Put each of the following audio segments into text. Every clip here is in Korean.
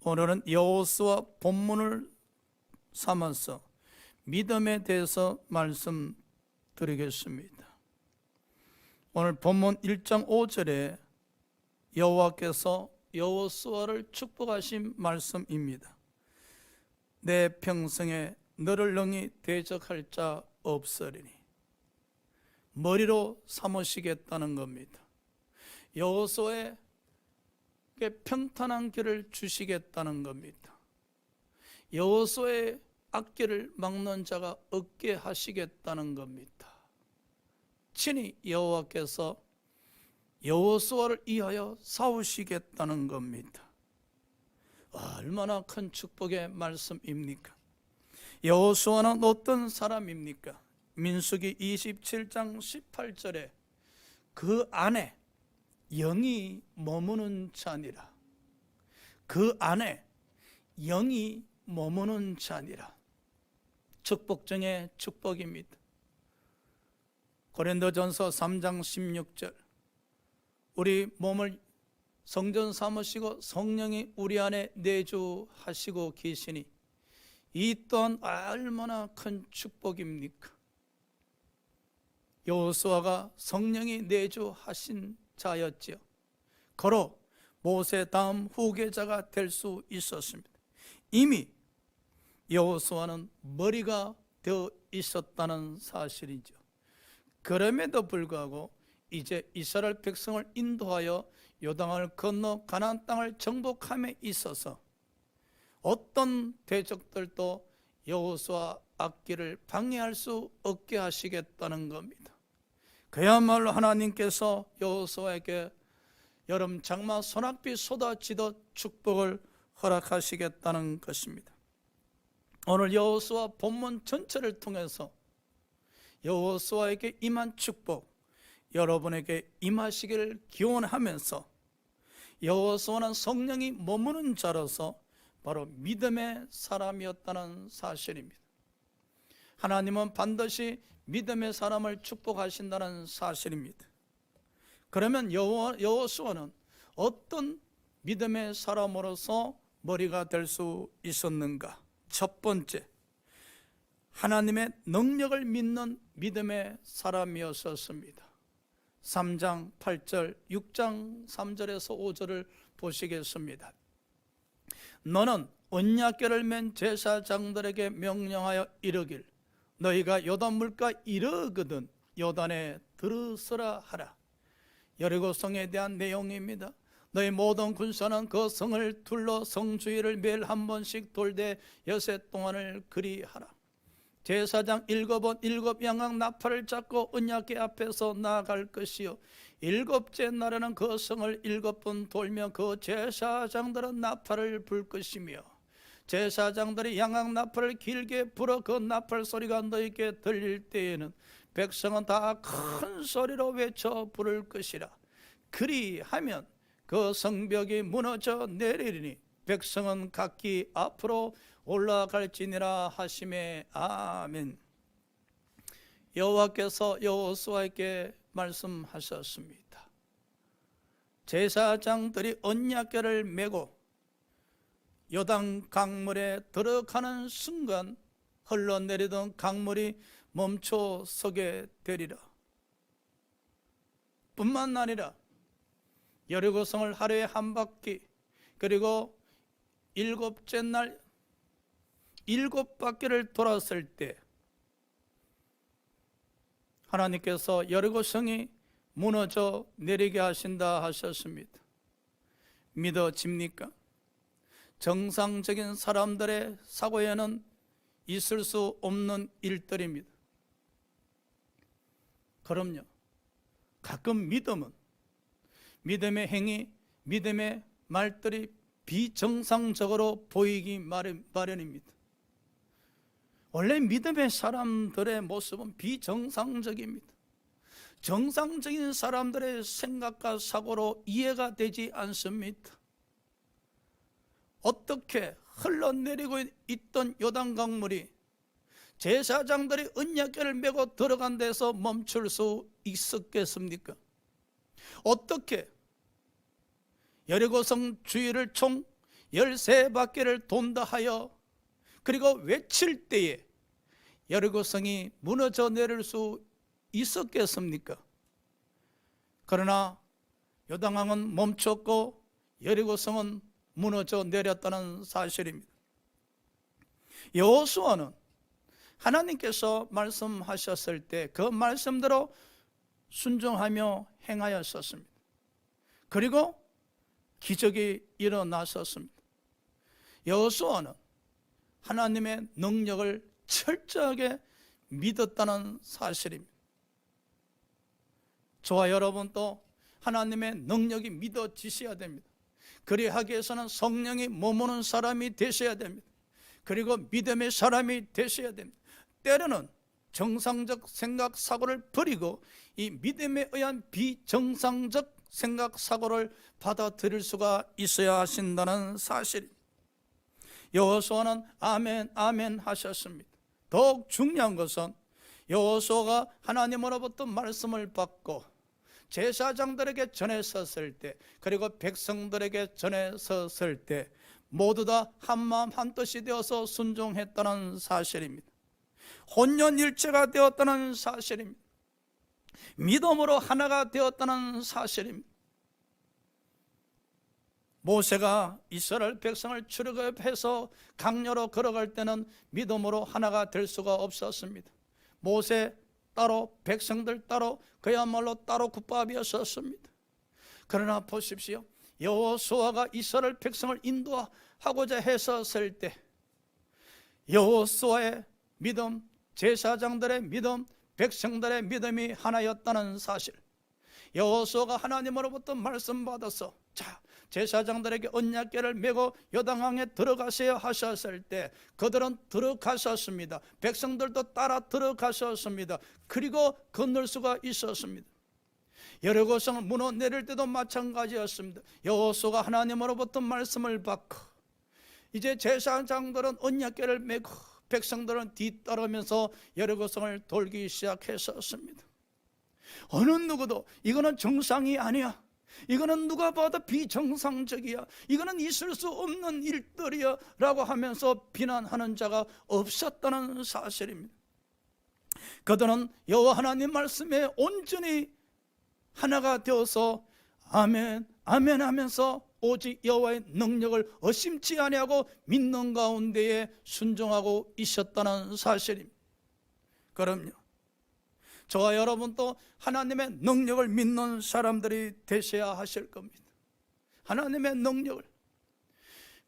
오늘은 여호수아 본문을 삼아서 믿음에 대해서 말씀드리겠습니다. 오늘 본문 1장 5절에 여호와께서 여호수아를 축복하신 말씀입니다. 내 평생에 너를 능히 대적할 자 없으리니, 머리로 삼으시겠다는 겁니다. 여호수아에게 평탄한 길을 주시겠다는 겁니다. 여호수아의 앞길을 막는 자가 없게 하시겠다는 겁니다. 친히 여호와께서 여호수아를 위하여 싸우시겠다는 겁니다. 얼마나 큰 축복의 말씀입니까? 여호수아는 어떤 사람입니까? 민수기 27장 18절에 그 안에 영이 머무는 자니라. 그 안에 영이 머무는 자니라. 축복 중에 축복입니다. 고린도전서 3장 16절, 우리 몸을 성전 삼으시고 성령이 우리 안에 내주하시고 계시니 이 또한 얼마나 큰 축복입니까? 여호수아가 성령이 내주하신 자였지요. 거로 모세 다음 후계자가 될 수 있었습니다. 이미 여호수아는 머리가 되어 있었다는 사실이죠. 그럼에도 불구하고 이제 이스라엘 백성을 인도하여 요단강을 건너 가나안 땅을 정복함에 있어서 어떤 대적들도 여호수아 앞길을 방해할 수 없게 하시겠다는 겁니다. 그야말로 하나님께서 여호수아에게 여름 장마 소낙비 쏟아지듯 축복을 허락하시겠다는 것입니다. 오늘 여호수아 본문 전체를 통해서 여호수아에게 임한 축복 여러분에게 임하시기를 기원하면서, 여호수아는 성령이 머무는 자로서 바로 믿음의 사람이었다는 사실입니다. 하나님은 반드시 믿음의 사람을 축복하신다는 사실입니다. 그러면 여호수아는 어떤 믿음의 사람으로서 머리가 될 수 있었는가? 첫 번째, 하나님의 능력을 믿는 믿음의 사람이었습니다. 3장 8절, 6장 3절에서 5절을 보시겠습니다. 너는 언약궤를 맨 제사장들에게 명령하여 이르길, 너희가 요단 물가 이르거든 요단에 들으서라 하라. 여리고성에 대한 내용입니다. 너희 모든 군사는 그 성을 둘러 성 주위를 매일 한 번씩 돌되 여세 동안을 그리하라. 제사장 7번 7 양악 나팔을 잡고 언약궤 앞에서 나아갈 것이요, 7째 날에는 그 성을 7번 돌며 그 제사장들은 나팔을 불 것이며, 제사장들이 양악 나팔을 길게 불어 그 나팔 소리가 너희에게 들릴 때에는 백성은 다 큰 소리로 외쳐 부를 것이라. 그리하면 그 성벽이 무너져 내리리니 백성은 각기 앞으로 올라갈지니라 하시매. 아멘. 여호와께서 여호수아에게 말씀하셨습니다. 제사장들이 언약궤를 메고 요단 강물에 들어가는 순간 흘러내리던 강물이 멈춰 서게 되리라. 뿐만 아니라 여리고성을 하루에 한 바퀴, 그리고 7째 날 7바퀴를 돌았을 때 하나님께서 여리고성이 무너져 내리게 하신다 하셨습니다. 믿어집니까? 정상적인 사람들의 사고에는 있을 수 없는 일들입니다. 그럼요, 가끔 믿음의 행위, 믿음의 말들이 비정상적으로 보이기 마련입니다. 원래 믿음의 사람들의 모습은 비정상적입니다. 정상적인 사람들의 생각과 사고로 이해가 되지 않습니다. 어떻게 흘러내리고 있던 요단 강물이 제사장들이 언약궤를 메고 들어간 데서 멈출 수 있었겠습니까? 어떻게 여리고성 주위를 총 13바퀴를 돈다 하여 그리고 외칠 때에 여리고성이 무너져 내릴 수 있었겠습니까? 그러나 요단강은 멈췄고 여리고성은 무너져 내렸다는 사실입니다. 여호수아는 하나님께서 말씀하셨을 때 그 말씀대로 순종하며 행하였었습니다. 그리고 기적이 일어났었습니다. 여호수아는 하나님의 능력을 철저하게 믿었다는 사실입니다. 저와 여러분도 하나님의 능력이 믿어지셔야 됩니다. 그리하기 위해서는 성령이 머무는 사람이 되셔야 됩니다. 그리고 믿음의 사람이 되셔야 됩니다. 때로는 정상적 생각 사고를 버리고 이 믿음에 의한 비정상적 생각 사고를 받아들일 수가 있어야 하신다는 사실입니다. 여호수아는 아멘 아멘 하셨습니다. 더욱 중요한 것은 여호수아가 하나님으로부터 말씀을 받고 제사장들에게 전했었을 때, 그리고 백성들에게 전했었을 때 모두 다 한마음 한뜻이 되어서 순종했다는 사실입니다. 혼연일체가 되었다는 사실입니다. 믿음으로 하나가 되었다는 사실입니다. 모세가 이스라엘 백성을 출애굽해서 강야로 걸어갈 때는 믿음으로 하나가 될 수가 없었습니다. 모세 따로, 백성들 따로, 그야말로 따로 국밥이었었습니다. 그러나 보십시오, 여호수아가 이스라엘 백성을 인도하고자 했었을 때 여호수아의 믿음, 제사장들의 믿음, 백성들의 믿음이 하나였다는 사실, 여호수아가 하나님으로부터 말씀 받아서 자, 제사장들에게 언약궤를 메고 요단강에 들어가세요 하셨을 때 그들은 들어가셨습니다. 백성들도 따라 들어가셨습니다. 그리고 건널 수가 있었습니다. 여리고성을 무너 내릴 때도 마찬가지였습니다. 여호수아가 하나님으로부터 말씀을 받고 이제 제사장들은 언약궤를 메고 백성들은 뒤따르면서 여리고성을 돌기 시작했었습니다. 어느 누구도 이거는 정상이 아니야, 이거는 누가 봐도 비정상적이야, 이거는 있을 수 없는 일들이야 라고 하면서 비난하는 자가 없었다는 사실입니다. 그들은 여호와 하나님 말씀에 온전히 하나가 되어서 아멘 아멘 하면서 오직 여호와의 능력을 의심치 아니하고 믿는 가운데에 순종하고 있었다는 사실입니다. 그럼요, 저와 여러분도 하나님의 능력을 믿는 사람들이 되셔야 하실 겁니다. 하나님의 능력을,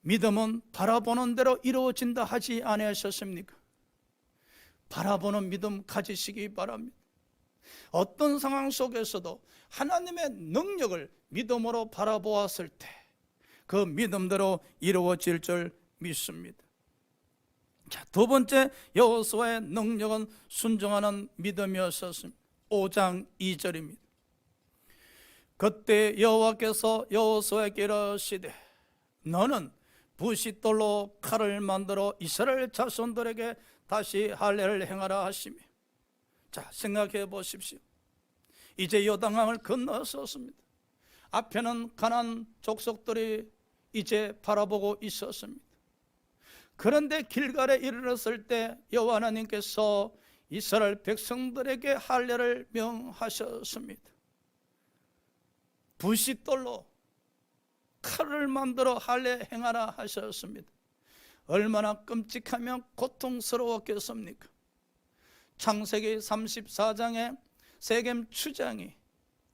믿음은 바라보는 대로 이루어진다 하지 아니하셨습니까? 바라보는 믿음 가지시기 바랍니다. 어떤 상황 속에서도 하나님의 능력을 믿음으로 바라보았을 때 그 믿음대로 이루어질 줄 믿습니다. 자, 두 번째 여호수아의 능력은 순종하는 믿음이었습니다. 5장 2절입니다. 그때 여호와께서 여호수아에게 이르시되 너는 부싯돌로 칼을 만들어 이스라엘 자손들에게 다시 할례를 행하라 하시며, 자, 생각해 보십시오. 이제 요단강을 건너섰습니다. 앞에는 가나안 족속들이 이제 바라보고 있었습니다. 그런데 길갈에 이르렀을 때 여호와 하나님께서 이스라엘 백성들에게 할례를 명하셨습니다. 부싯돌로 칼을 만들어 할례 행하라 하셨습니다. 얼마나 끔찍하며 고통스러웠겠습니까? 창세기 34장에 세겜 추장이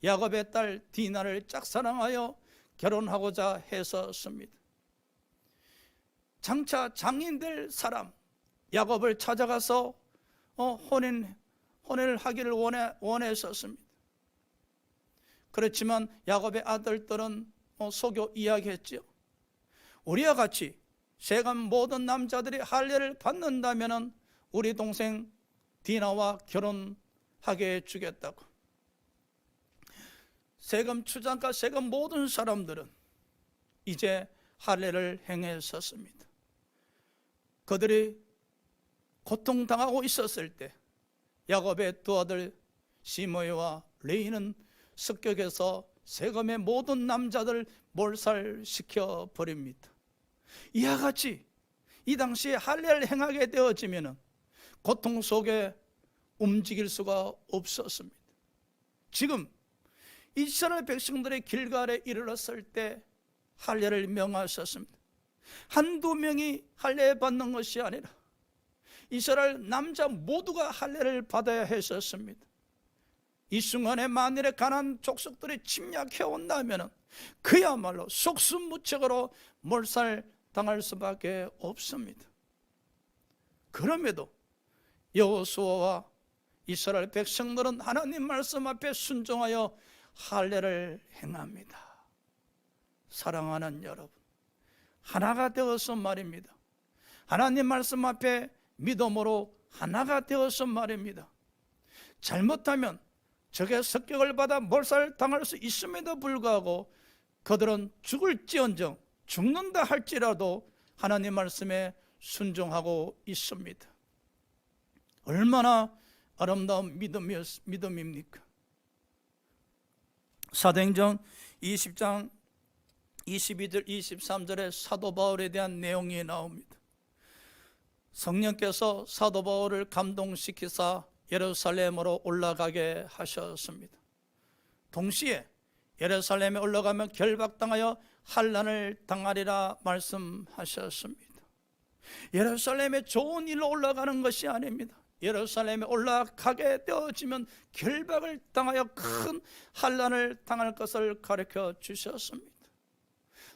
야곱의 딸 디나를 짝사랑하여 결혼하고자 했었습니다. 장차 장인 될 사람 야곱을 찾아가서 혼인을 하기를 원했었습니다. 그렇지만 야곱의 아들들은 속여 이야기했죠. 우리와 같이 세간 모든 남자들이 할례를 받는다면 우리 동생 디나와 결혼하게 해주겠다고. 세금 추장과 세금 모든 사람들은 이제 할례를 행했었습니다. 그들이 고통당하고 있었을 때 야곱의 두 아들 시므이와 레이는 습격해서 세금의 모든 남자들 몰살시켜 버립니다. 이와 같이 이 당시에 할례를 행하게 되어지면 고통 속에 움직일 수가 없었습니다. 지금 이스라엘 백성들의 길갈에 이르렀을 때 할례를 명하셨습니다. 한두 명이 할례 받는 것이 아니라 이스라엘 남자 모두가 할례를 받아야 했었습니다. 이 순간에 만일에 가나안 족속들이 침략해 온다면 그야말로 속수무책으로 몰살당할 수밖에 없습니다. 그럼에도 여호수아와 이스라엘 백성들은 하나님 말씀 앞에 순종하여 할례를 행합니다. 사랑하는 여러분, 하나가 되어서 말입니다. 하나님 말씀 앞에 믿음으로 하나가 되어서 말입니다. 잘못하면 적의 습격을 받아 몰살당할 수 있음에도 불구하고 그들은 죽을지언정 죽는다 할지라도 하나님 말씀에 순종하고 있습니다. 얼마나 아름다운 믿음입니까? 사도행전 20장 22절 23절에 사도 바울에 대한 내용이 나옵니다. 성령께서 사도 바울을 감동시키사 예루살렘으로 올라가게 하셨습니다. 동시에 예루살렘에 올라가면 결박당하여 환난을 당하리라 말씀하셨습니다. 예루살렘에 좋은 일로 올라가는 것이 아닙니다. 예루살렘에 올라가게 되어지면 결박을 당하여 큰 환난을 당할 것을 가르쳐 주셨습니다.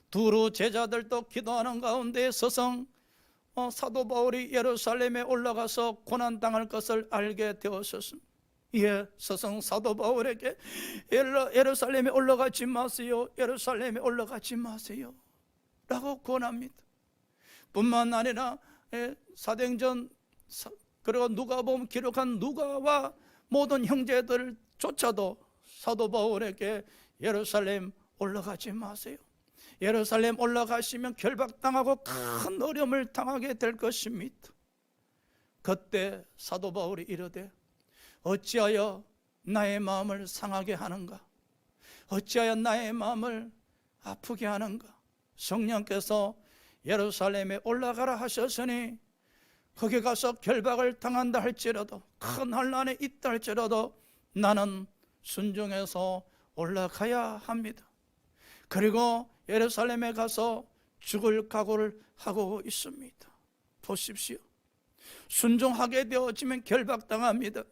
두루 제자들도 기도하는 가운데 서성 사도 바울이 예루살렘에 올라가서 고난당할 것을 알게 되었습니다. 예, 서성 사도 바울에게 예루살렘에 올라가지 마세요, 예루살렘에 올라가지 마세요 라고 권합니다. 뿐만 아니라 사도행전 그리고 누가복음 기록한 누가와 모든 형제들조차도 사도 바울에게 예루살렘 올라가지 마세요, 예루살렘 올라가시면 결박당하고 큰 어려움을 당하게 될 것입니다. 그때 사도 바울이 이르되 어찌하여 나의 마음을 상하게 하는가, 어찌하여 나의 마음을 아프게 하는가. 성령께서 예루살렘에 올라가라 하셨으니 거기 가서 결박을 당한다 할지라도 큰 환난에 있다 할지라도 나는 순종해서 올라가야 합니다. 그리고 예루살렘에 가서 죽을 각오를 하고 있습니다. 보십시오. 순종하게 되어지면 결박당합니다.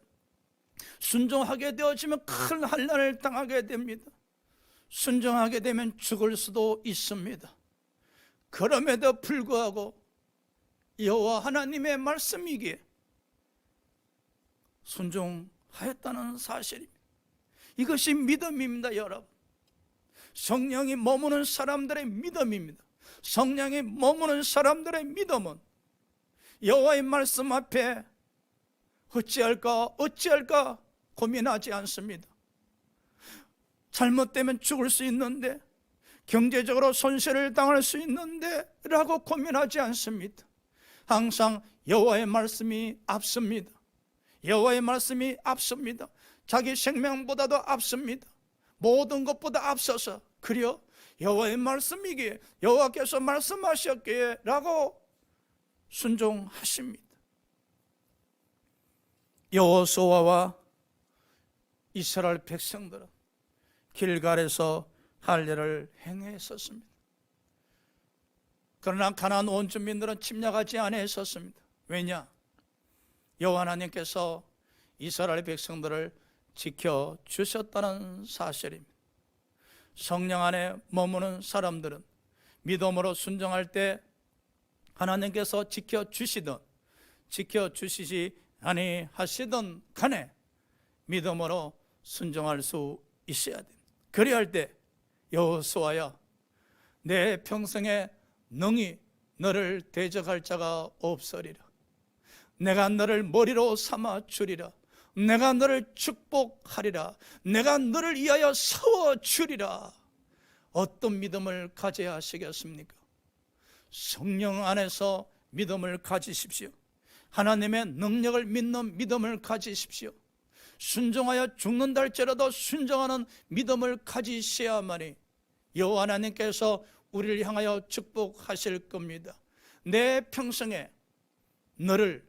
순종하게 되어지면 큰 환난을 당하게 됩니다. 순종하게 되면 죽을 수도 있습니다. 그럼에도 불구하고 여호와 하나님의 말씀이기에 순종하였다는 사실입니다. 이것이 믿음입니다, 여러분. 성령이 머무는 사람들의 믿음입니다. 성령이 머무는 사람들의 믿음은 여호와의 말씀 앞에 어찌할까 고민하지 않습니다. 잘못되면 죽을 수 있는데, 경제적으로 손실을 당할 수 있는데 라고 고민하지 않습니다. 항상 여호와의 말씀이 앞섭니다. 여호와의 말씀이 앞섭니다. 자기 생명보다도 앞섭니다. 모든 것보다 앞서서 그려 여호와의 말씀이기에, 여호와께서 말씀하셨기에 라고 순종하십니다. 여호수아와 이스라엘 백성들은 길갈에서 할례를 행했었습니다. 그러나 가나안 온 주민들은 침략하지 아니했었습니다. 왜냐? 여호와 하나님께서 이스라엘 백성들을 지켜주셨다는 사실입니다. 성령 안에 머무는 사람들은 믿음으로 순종할 때 하나님께서 지켜주시든 지켜주시지 아니하시든 간에 믿음으로 순종할 수 있어야 됩니다. 그리할 때 여호수아야, 내 평생에 능히 너를 대적할 자가 없으리라. 내가 너를 머리로 삼아 주리라. 내가 너를 축복하리라. 내가 너를 위하여 세워주리라. 어떤 믿음을 가져야 하시겠습니까? 성령 안에서 믿음을 가지십시오. 하나님의 능력을 믿는 믿음을 가지십시오. 순종하여 죽는다 할지라도 순종하는 믿음을 가지셔야만이 여호와 하나님께서 우리를 향하여 축복하실 겁니다. 내 평생에 너를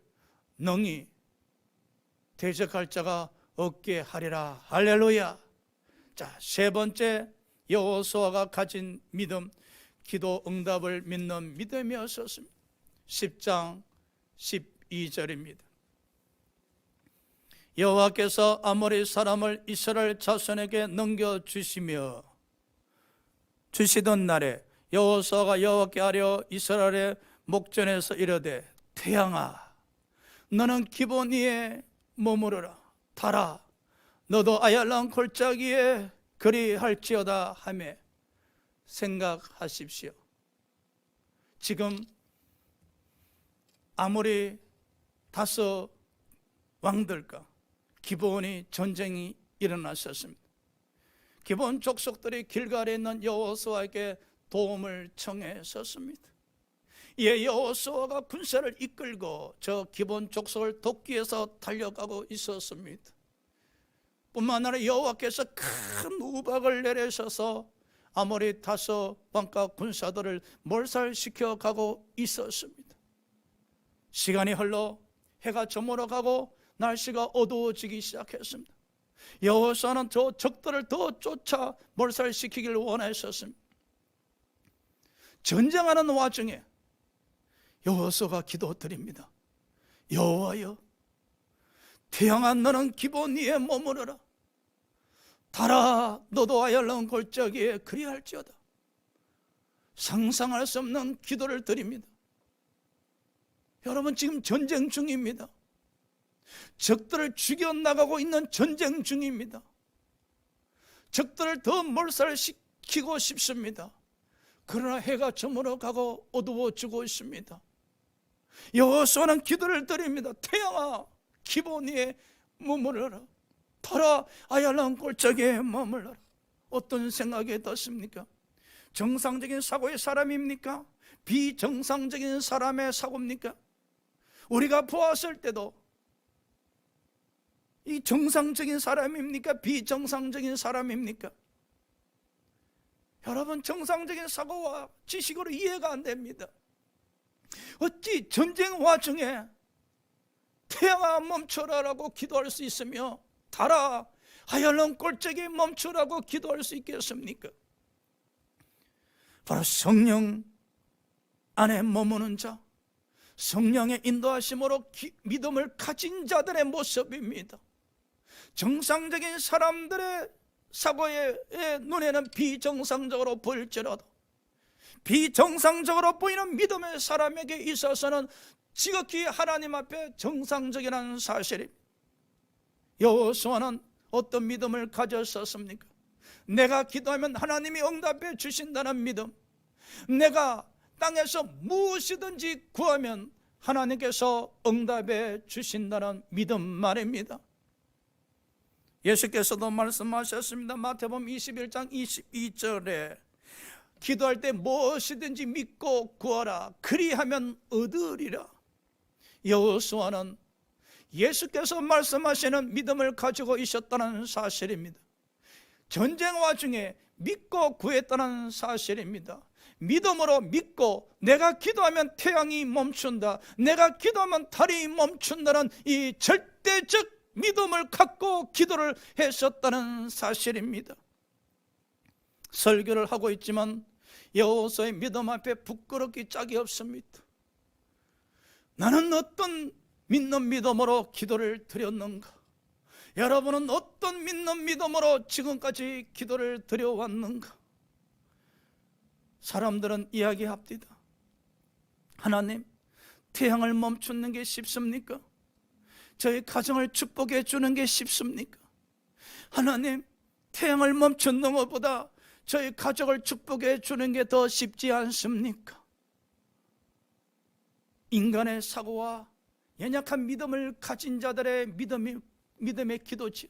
능히 대적할 자가 없게 하리라. 할렐루야. 자, 세 번째, 여호수아가 가진 믿음, 기도 응답을 믿는 믿음이었습니다. 10장 12절입니다. 여호와께서 아모리 사람을 이스라엘 자손에게 넘겨주시며 주시던 날에 여호수아가 여호와께 아뢰어 이스라엘의 목전에서 이르되 태양아 너는 기본 위에 머무르라. 달아 너도 아얄란 골짜기에 그리할지어다 하며 생각하십시오. 지금 아모리 다섯 왕들과 기브온이 전쟁이 일어났었습니다. 기브온 족속들이 길갈에 있는 여호수아에게 도움을 청했었습니다. 이에 여호수아가 군사를 이끌고 저 기브온 족속을 돕기 위해서 달려가고 있었습니다. 뿐만 아니라 여호와께서 큰 우박을 내리셔서 아모리 다섯 왕과 군사들을 몰살시켜 가고 있었습니다. 시간이 흘러 해가 저물어 가고 날씨가 어두워지기 시작했습니다. 여호수아는 저 적들을 더 쫓아 몰살시키기를 원했었습니다. 전쟁하는 와중에 여호수아가 기도드립니다. 여호와여 태양아 너는 기본 위에 머무르라. 달아 너도 아얄란 골짜기에 그리할지어다. 상상할 수 없는 기도를 드립니다. 여러분 지금 전쟁 중입니다. 적들을 죽여나가고 있는 전쟁 중입니다. 적들을 더 몰살시키고 싶습니다. 그러나 해가 저물어가고 어두워지고 있습니다. 여호수아는 기도를 드립니다. 태양아 기본 위에 머무르라. 달아 아얄란 골짜기에 머물러라. 어떤 생각이 떴습니까? 정상적인 사고의 사람입니까? 비정상적인 사람의 사고입니까? 우리가 보았을 때도 이 정상적인 사람입니까? 비정상적인 사람입니까? 여러분 정상적인 사고와 지식으로 이해가 안 됩니다. 어찌 전쟁 와중에 태양아 멈춰라라고 기도할 수 있으며 달아 아얄란 골짜기에 멈추라고 기도할 수 있겠습니까? 바로 성령 안에 머무는 자, 성령의 인도하심으로 믿음을 가진 자들의 모습입니다. 정상적인 사람들의 사고의 눈에는 비정상적으로 보일지라도 비정상적으로 보이는 믿음의 사람에게 있어서는 지극히 하나님 앞에 정상적이라는 사실입니다. 여호수아는 어떤 믿음을 가졌었습니까? 내가 기도하면 하나님이 응답해 주신다는 믿음, 내가 땅에서 무엇이든지 구하면 하나님께서 응답해 주신다는 믿음 말입니다. 예수께서도 말씀하셨습니다. 마태복음 21장 22절에 기도할 때 무엇이든지 믿고 구하라 그리하면 얻으리라. 여호수아는 예수께서 말씀하시는 믿음을 가지고 있었다는 사실입니다. 전쟁 와중에 믿고 구했다는 사실입니다. 믿음으로 믿고 내가 기도하면 태양이 멈춘다, 내가 기도하면 달이 멈춘다는 이 절대적 믿음을 갖고 기도를 했었다는 사실입니다. 설교를 하고 있지만 여호수아의 믿음 앞에 부끄럽기 짝이 없습니다. 나는 어떤 믿는 믿음으로 기도를 드렸는가? 여러분은 어떤 믿는 믿음으로 지금까지 기도를 드려왔는가? 사람들은 이야기합니다. 하나님, 태양을 멈추는 게 쉽습니까? 저희 가정을 축복해 주는 게 쉽습니까? 하나님, 태양을 멈추는 것보다 저희 가족을 축복해 주는 게 더 쉽지 않습니까? 인간의 사고와 연약한 믿음을 가진 자들의 믿음의 기도지요.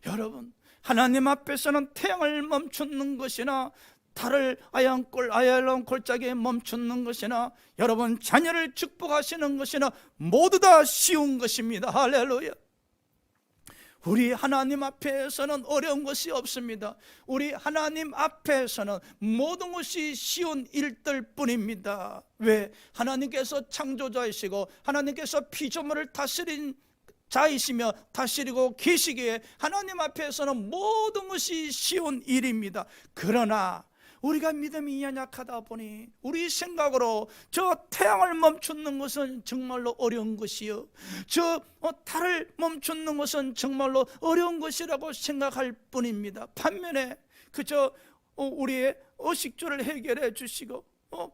여러분, 하나님 앞에서는 태양을 멈추는 것이나 달을 아얄란 골짜기에 멈추는 것이나 여러분 자녀를 축복하시는 것이나 모두 다 쉬운 것입니다. 할렐루야. 우리 하나님 앞에서는 어려운 것이 없습니다. 우리 하나님 앞에서는 모든 것이 쉬운 일들 뿐입니다. 왜? 하나님께서 창조자이시고 하나님께서 피조물을 다스린 자이시며 다스리고 계시기에 하나님 앞에서는 모든 것이 쉬운 일입니다. 그러나 우리가 믿음이 연약하다 보니 우리 생각으로 저 태양을 멈추는 것은 정말로 어려운 것이요, 저 달을 멈추는 것은 정말로 어려운 것이라고 생각할 뿐입니다. 반면에 그저 우리의 의식주를 해결해 주시고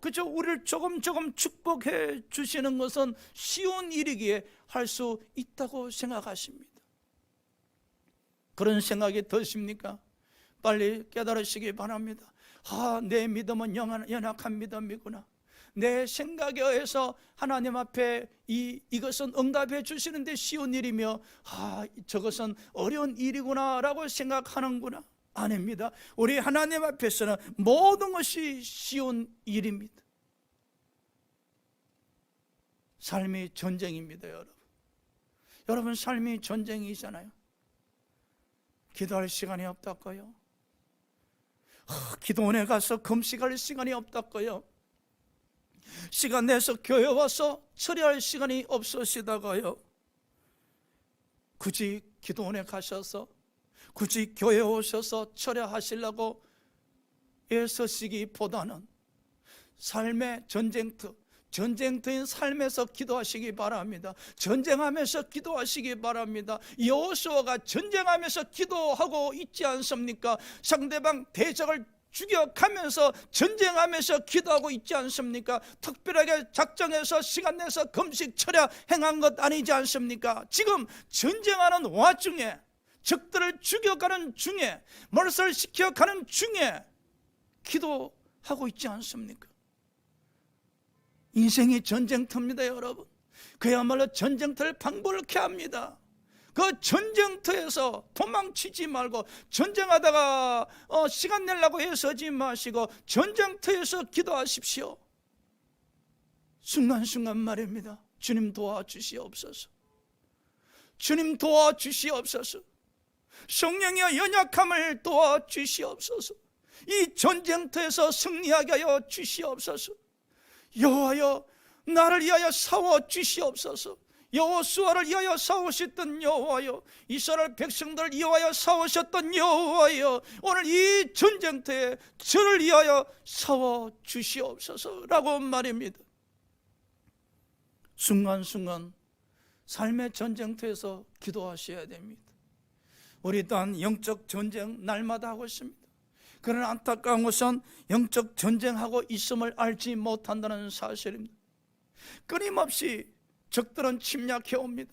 그저 우리를 조금 축복해 주시는 것은 쉬운 일이기에 할 수 있다고 생각하십니다. 그런 생각이 드십니까? 빨리 깨달으시기 바랍니다. 내 믿음은 연약한 믿음이구나. 내 생각에 의해서 하나님 앞에 이것은 응답해 주시는데 쉬운 일이며 저것은 어려운 일이구나 라고 생각하는구나. 아닙니다. 우리 하나님 앞에서는 모든 것이 쉬운 일입니다. 삶이 전쟁입니다. 여러분 삶이 전쟁이잖아요. 기도할 시간이 없다고요? 기도원에 가서 금식할 시간이 없다고요? 시간 내서 교회 와서 처리할 시간이 없으시다고요? 굳이 기도원에 가셔서 굳이 교회에 오셔서 처리하시려고 애쓰시기보다는 삶의 전쟁터인 삶에서 기도하시기 바랍니다. 전쟁하면서 기도하시기 바랍니다. 여호수아가 전쟁하면서 기도하고 있지 않습니까? 상대방 대적을 죽여가면서 전쟁하면서 기도하고 있지 않습니까? 특별하게 작정해서 시간 내서 금식 철야 행한 것 아니지 않습니까? 지금 전쟁하는 와중에, 적들을 죽여가는 중에, 몰살시켜가는 중에 기도하고 있지 않습니까? 인생이 전쟁터입니다. 여러분, 그야말로 전쟁터를 방불케 합니다. 그 전쟁터에서 도망치지 말고, 전쟁하다가 시간 내려고 애쓰지 마시고 전쟁터에서 기도하십시오. 순간순간 말입니다. 주님 도와주시옵소서. 주님 도와주시옵소서. 성령의 연약함을 도와주시옵소서. 이 전쟁터에서 승리하게 하여 주시옵소서. 여호와여, 나를 위하여 싸워 주시옵소서. 여호수아를 위하여 싸우셨던 여호와여, 이스라엘 백성들을 위하여 싸우셨던 여호와여, 오늘 이 전쟁터에 저를 위하여 싸워 주시옵소서라고 말입니다. 순간순간 삶의 전쟁터에서 기도하셔야 됩니다. 우리 또한 영적 전쟁 날마다 하고 있습니다. 그러나 안타까운 것은 영적 전쟁하고 있음을 알지 못한다는 사실입니다. 끊임없이 적들은 침략해 옵니다.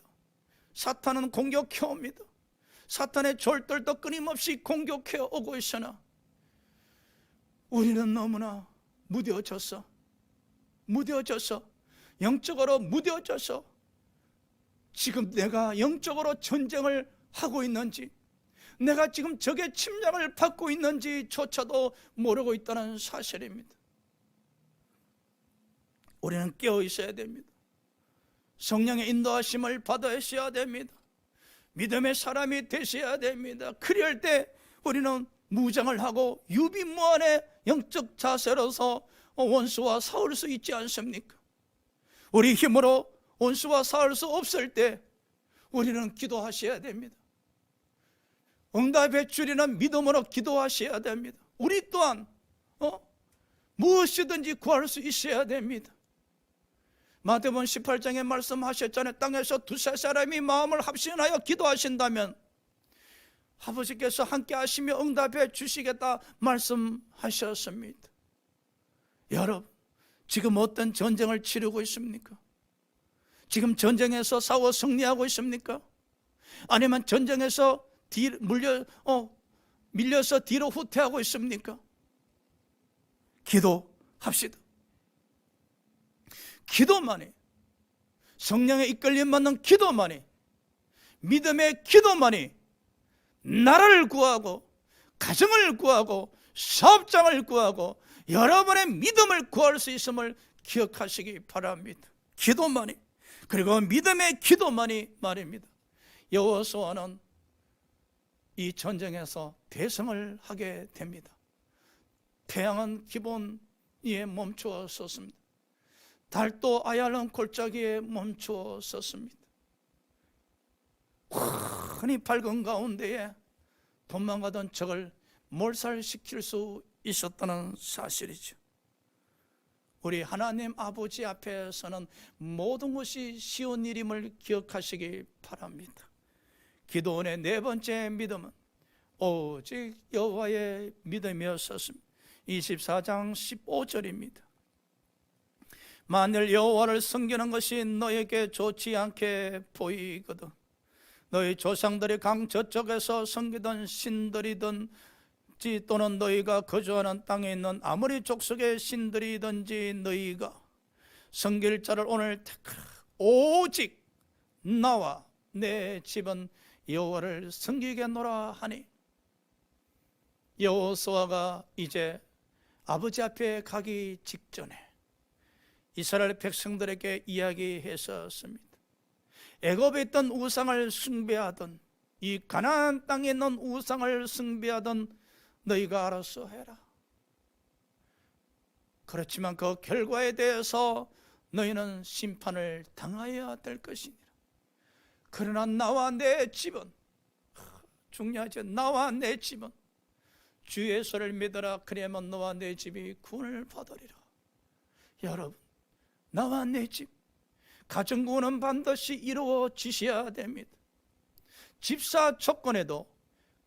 사탄은 공격해 옵니다. 사탄의 졸들도 끊임없이 공격해 오고 있으나 우리는 너무나 무뎌져서 영적으로 무뎌져서 지금 내가 영적으로 전쟁을 하고 있는지, 내가 지금 적의 침략을 받고 있는지조차도 모르고 있다는 사실입니다. 우리는 깨어 있어야 됩니다. 성령의 인도하심을 받으셔야 됩니다. 믿음의 사람이 되셔야 됩니다. 그럴 때 우리는 무장을 하고 유비무환의 영적 자세로서 원수와 싸울 수 있지 않습니까? 우리 힘으로 원수와 싸울 수 없을 때 우리는 기도하셔야 됩니다. 응답의 주리는 믿음으로 기도하셔야 됩니다. 우리 또한 무엇이든지 구할 수 있어야 됩니다. 마태복음 18장에 말씀하셨잖아요. 땅에서 두세 사람이 마음을 합심하여 기도하신다면 아버지께서 함께 하시며 응답해 주시겠다 말씀하셨습니다. 여러분, 지금 어떤 전쟁을 치르고 있습니까? 지금 전쟁에서 싸워 승리하고 있습니까? 아니면 전쟁에서 밀려서 뒤로 후퇴하고 있습니까? 기도합시다. 기도만이, 성령의 이끌림 받는 기도만이, 믿음의 기도만이 나라를 구하고 가정을 구하고 사업장을 구하고 여러분의 믿음을 구할 수 있음을 기억하시기 바랍니다. 기도만이, 그리고 믿음의 기도만이 말입니다. 여호수아는 이 전쟁에서 대성을 하게 됩니다. 태양은 기본 위에 멈추어 섰습니다. 달도 아얄런 골짜기에 멈추어 섰습니다. 환히 밝은 가운데에 도망가던 적을 몰살시킬 수 있었다는 사실이죠. 우리 하나님 아버지 앞에서는 모든 것이 쉬운 일임을 기억하시기 바랍니다. 기도원의 네 번째 믿음은 오직 여호와의 믿음이었습니다. 24장 15절입니다. 만일 여호와를 섬기는 것이 너에게 좋지 않게 보이거든 너희 조상들이 강 저쪽에서 섬기던 신들이든지 또는 너희가 거주하는 땅에 있는 아무리 족속의 신들이든지 너희가 섬길 자를 오늘 택하라. 오직 나와 내 집은 여호와를 섬기겠노라 하니, 여호수아가 이제 아버지 앞에 가기 직전에 이스라엘 백성들에게 이야기했었습니다. 애굽에 있던 우상을 숭배하던, 이 가나안 땅에 있는 우상을 숭배하던 너희가 알아서 해라. 그렇지만 그 결과에 대해서 너희는 심판을 당하여야 될 것이니라. 그러나 나와 내 집은, 중요하죠, 나와 내 집은 주 예수를 믿어라. 그래야만 너와 내 집이 구원을 받으리라. 여러분, 나와 내 집, 가정구원은 반드시 이루어지셔야 됩니다. 집사 조건에도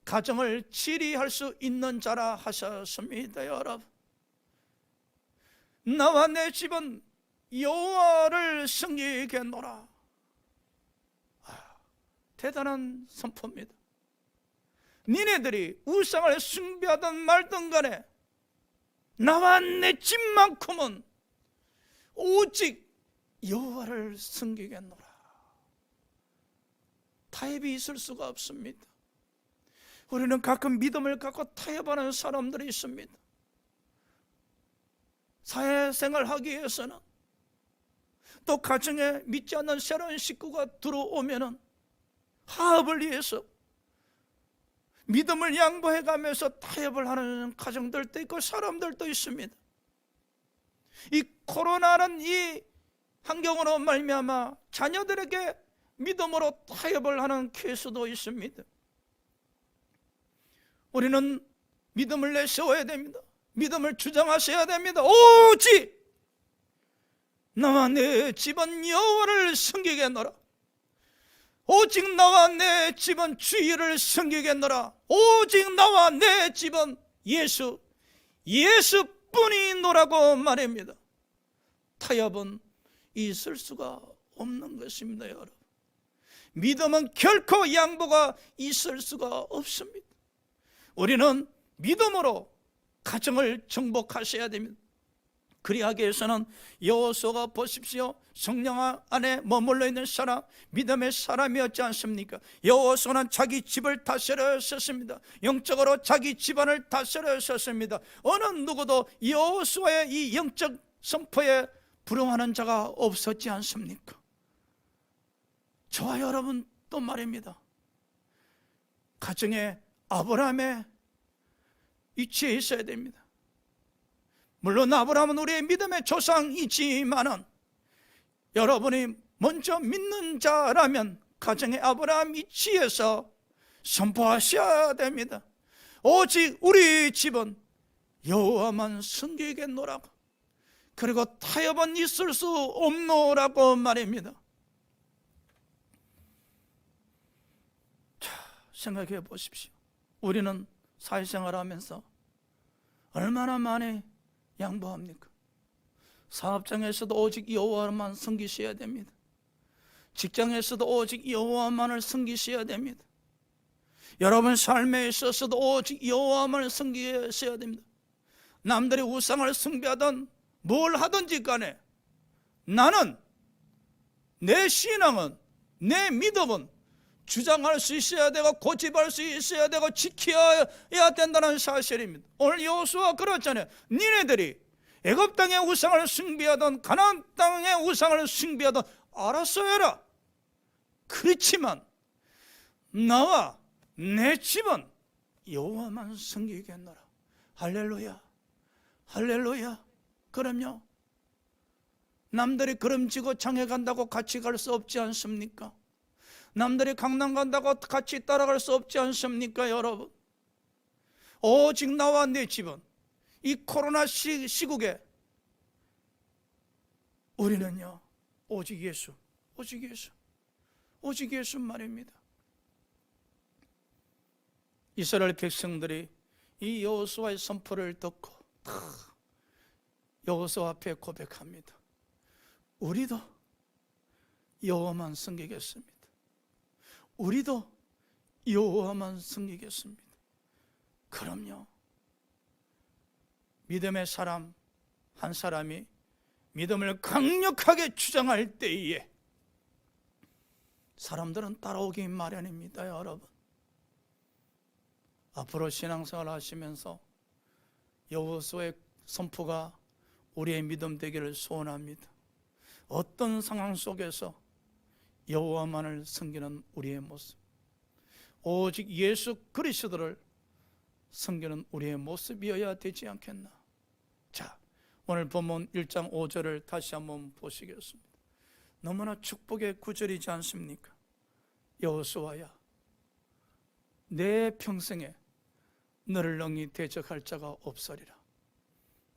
가정을 치리할 수 있는 자라 하셨습니다. 여러분, 나와 내 집은 여호와를 섬기겠노라. 대단한 선포입니다. 니네들이 우상을 숭배하든 말든 간에 나와 내 집만큼은 오직 여호와를 섬기겠노라. 타협이 있을 수가 없습니다. 우리는 가끔 믿음을 갖고 타협하는 사람들이 있습니다. 사회생활하기 위해서는, 또 가정에 믿지 않는 새로운 식구가 들어오면은 화합을 위해서 믿음을 양보해가면서 타협을 하는 가정들도 있고 사람들도 있습니다. 이 코로나는 이 환경으로 말미암아 자녀들에게 믿음으로 타협을 하는 케이스도 있습니다. 우리는 믿음을 내세워야 됩니다. 믿음을 주장하셔야 됩니다. 오직 나와 내 집은 여호와를 섬기겠노라. 오직 나와 내 집은 주의를 섬기겠노라. 오직 나와 내 집은 예수뿐이노라고 말합니다. 타협은 있을 수가 없는 것입니다. 여러분, 믿음은 결코 양보가 있을 수가 없습니다. 우리는 믿음으로 가정을 정복하셔야 됩니다. 그리하기 위해서는 여호수아가 보십시오, 성령 안에 머물러 있는 사람, 믿음의 사람이었지 않습니까? 여호수아는 자기 집을 다스려 섰습니다. 영적으로 자기 집안을 다스려 섰습니다. 어느 누구도 여호수아의 이 영적 선포에 불응하는 자가 없었지 않습니까? 저와 여러분 또 말입니다. 가정에 아브라함의 위치에 있어야 됩니다. 물론 아브라함은 우리의 믿음의 조상이지만은, 여러분이 먼저 믿는 자라면 가정의 아브라함 위치에서 선포하셔야 됩니다. 오직 우리 집은 여호와만 섬기겠노라고, 그리고 타협은 있을 수 없노라고 말입니다. 자, 생각해 보십시오. 우리는 사회생활하면서 얼마나 많이 양보합니까? 사업장에서도 오직 여호와만 섬기셔야 됩니다. 직장에서도 오직 여호와만을 섬기셔야 됩니다. 여러분 삶에 있어서도 오직 여호와만을 섬기셔야 됩니다. 남들이 우상을 숭배하든 뭘 하든지 간에 나는, 내 신앙은, 내 믿음은 주장할 수 있어야 되고 고집할 수 있어야 되고 지켜야 된다는 사실입니다. 오늘 여호수아가 그렇잖아요. 니네들이 애굽 땅의 우상을 숭배하던 가나안 땅의 우상을 숭배하던 알아서 해라. 그렇지만 나와 내 집은 여호와만 섬기겠노라. 할렐루야, 할렐루야. 그럼요, 남들이 걸음지고 장에 간다고 같이 갈 수 없지 않습니까? 남들이 강남 간다고 같이 따라갈 수 없지 않습니까? 여러분, 오직 나와 내 집은 이 코로나 시국에 우리는요, 오직 예수, 오직 예수, 오직 예수 말입니다. 이스라엘 백성들이 이 여호수아의 선포를 듣고 여호수아 앞에 고백합니다. 우리도 여호와만 섬기겠습니다. 우리도 여호와만 섬기겠습니다. 그럼요, 믿음의 사람 한 사람이 믿음을 강력하게 주장할 때에 사람들은 따라오기 마련입니다. 여러분, 앞으로 신앙생활 하시면서 여호수아의 선포가 우리의 믿음 되기를 소원합니다. 어떤 상황 속에서 여호와만을 섬기는 우리의 모습, 오직 예수 그리스도를 섬기는 우리의 모습이어야 되지 않겠나. 자, 오늘 본문 1장 5절을 다시 한번 보시겠습니다. 너무나 축복의 구절이지 않습니까? 여호수아야, 내 평생에 너를 능히 대적할 자가 없으리라.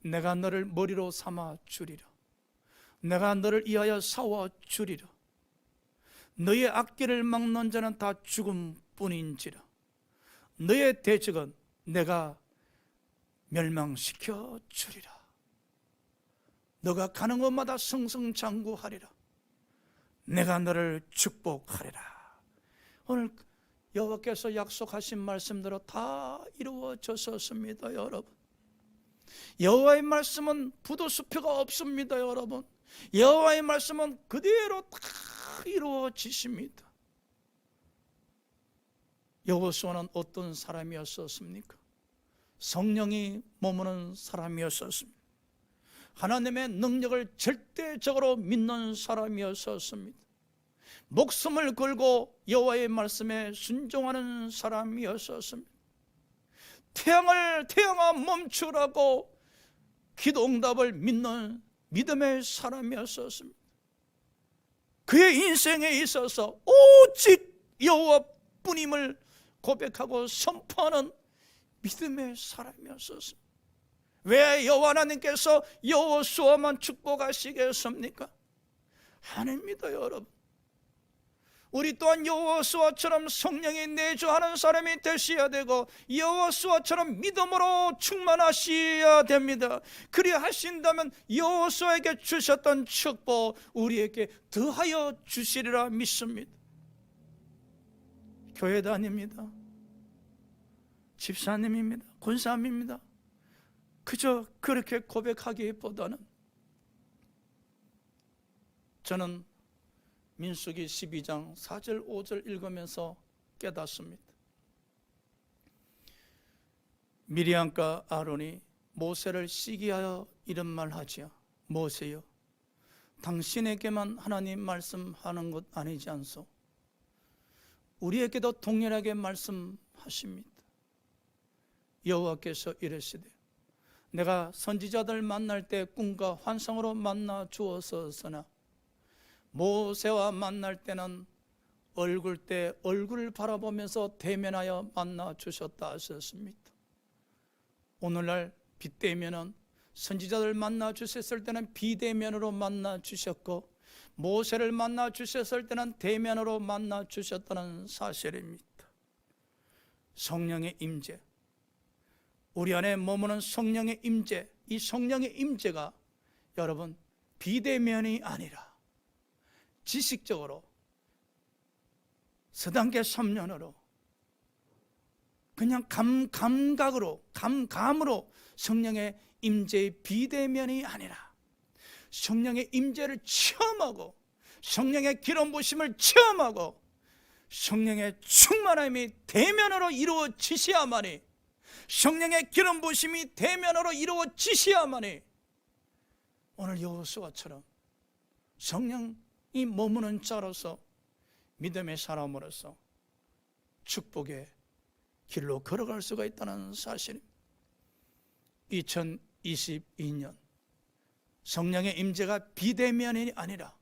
내가 너를 머리로 삼아 주리라. 내가 너를 위하여 싸워 주리라. 너의 악기를 막는 자는 다 죽음뿐인지라. 너의 대적은 내가 멸망시켜 주리라. 너가 가는 곳마다 승승장구하리라. 내가 너를 축복하리라. 오늘 여호와께서 약속하신 말씀대로 다 이루어졌었습니다. 여러분, 여호와의 말씀은 부도수표가 없습니다. 여러분, 여호와의 말씀은 그대로 다 이루어지십니다. 여호수아는 어떤 사람이었었습니까? 성령이 머무는 사람이었었습니다. 하나님의 능력을 절대적으로 믿는 사람이었었습니다. 목숨을 걸고 여호와의 말씀에 순종하는 사람이었었습니다. 태양아 멈추라고 기도 응답을 믿는 믿음의 사람이었었습니다. 그의 인생에 있어서 오직 여호와뿐임을 고백하고 선포하는 믿음의 사람이었었습니다. 왜 여호와 하나님께서 여호수아만 축복하시겠습니까? 아닙니다. 여러분, 우리 또한 여호수아처럼 성령이 내주하는 사람이 되셔야 되고 여호수아처럼 믿음으로 충만하셔야 됩니다. 그리야 하신다면 여호수아에게 주셨던 축복 우리에게 더하여 주시리라 믿습니다. 교회 다닙니다. 집사님입니다. 권사님입니다. 그저 그렇게 고백하기보다는 저는 민수기 12장 4절 5절 읽으면서 깨닫습니다. 미리암과 아론이 모세를 시기하여 이런 말 하지요. 모세여, 당신에게만 하나님 말씀하는 것 아니지 않소? 우리에게도 동일하게 말씀하십니다. 여호와께서 이르시되 내가 선지자들 만날 때 꿈과 환상으로 만나 주었으나 모세와 만날 때는 얼굴 때 얼굴을 바라보면서 대면하여 만나 주셨다 하셨습니다. 오늘날 빗대면은 선지자들 만나 주셨을 때는 비대면으로 만나 주셨고 모세를 만나 주셨을 때는 대면으로 만나 주셨다는 사실입니다. 성령의 임재, 우리 안에 머무는 성령의 임재, 이 성령의 임재가 여러분 비대면이 아니라 지식적으로 서단계 3년으로 그냥 감각으로 감감으로 성령의 임재의 비대면이 아니라 성령의 임재를 체험하고 성령의 기름 부심을 체험하고 성령의 충만함이 대면으로 이루어지셔야만이, 성령의 기름 부심이 대면으로 이루어지셔야만이 오늘 여호수아처럼 성령이 머무는 자로서 믿음의 사람으로서 축복의 길로 걸어갈 수가 있다는 사실입니다. 2022년 성령의 임재가 비대면이 아니라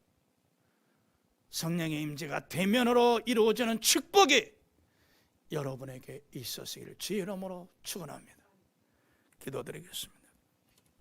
성령의 임재가 대면으로 이루어지는 축복이 여러분에게 있으시기를 주의 이름으로 축원합니다. 기도드리겠습니다.